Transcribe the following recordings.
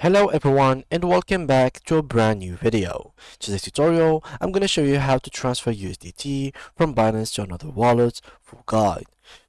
Hello everyone and welcome back to a brand new video. Today's tutorial, I'm going to show you how to transfer USDT from Binance to another wallet full guide.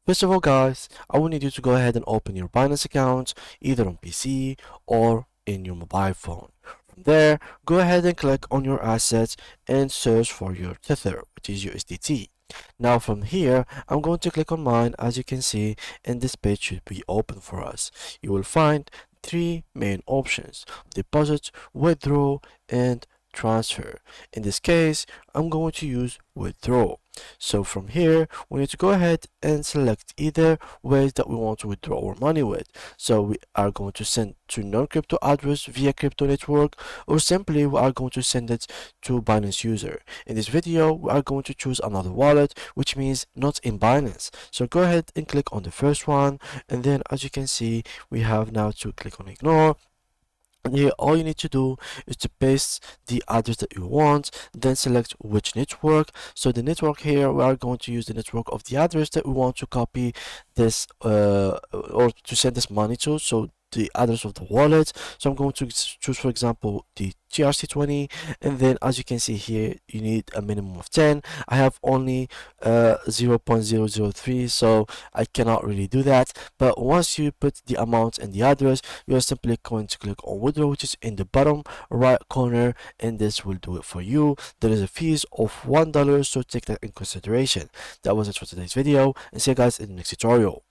First of all guys, I will need you to go ahead and open your Binance account either on PC or in your mobile phone. From there, go ahead and click on your assets and search for your Tether, which is USDT. Now from here, I'm going to click on mine as you can see, and this page should be open for us. You will find three main options: deposit, withdraw, and transfer. In this case, I'm going to use withdraw. So from here, we need to go ahead and select either ways that we want to withdraw our money with. So we are going to send to non-crypto address via crypto network, or simply we are going to send it to Binance user. In this video, we are going to choose another wallet, which means not in Binance. So go ahead and click on the first one, and then as you can see, we have now to click on ignore. And here all you need to do is to paste the address that you want, then select which network. So the network here, we are going to use the network of the address that we want to copy this or to send this money to, so the address of the wallet. So I'm going to choose, for example, the TRC20, and then as you can see here, you need a minimum of 10. I have only 0.003, so I cannot really do that. But once you put the amount and the address, you're simply going to click on withdraw, which is in the bottom right corner, and this will do it for you. There is a fees of $1, so take that in consideration. That was it for today's video, and see you guys in the next tutorial.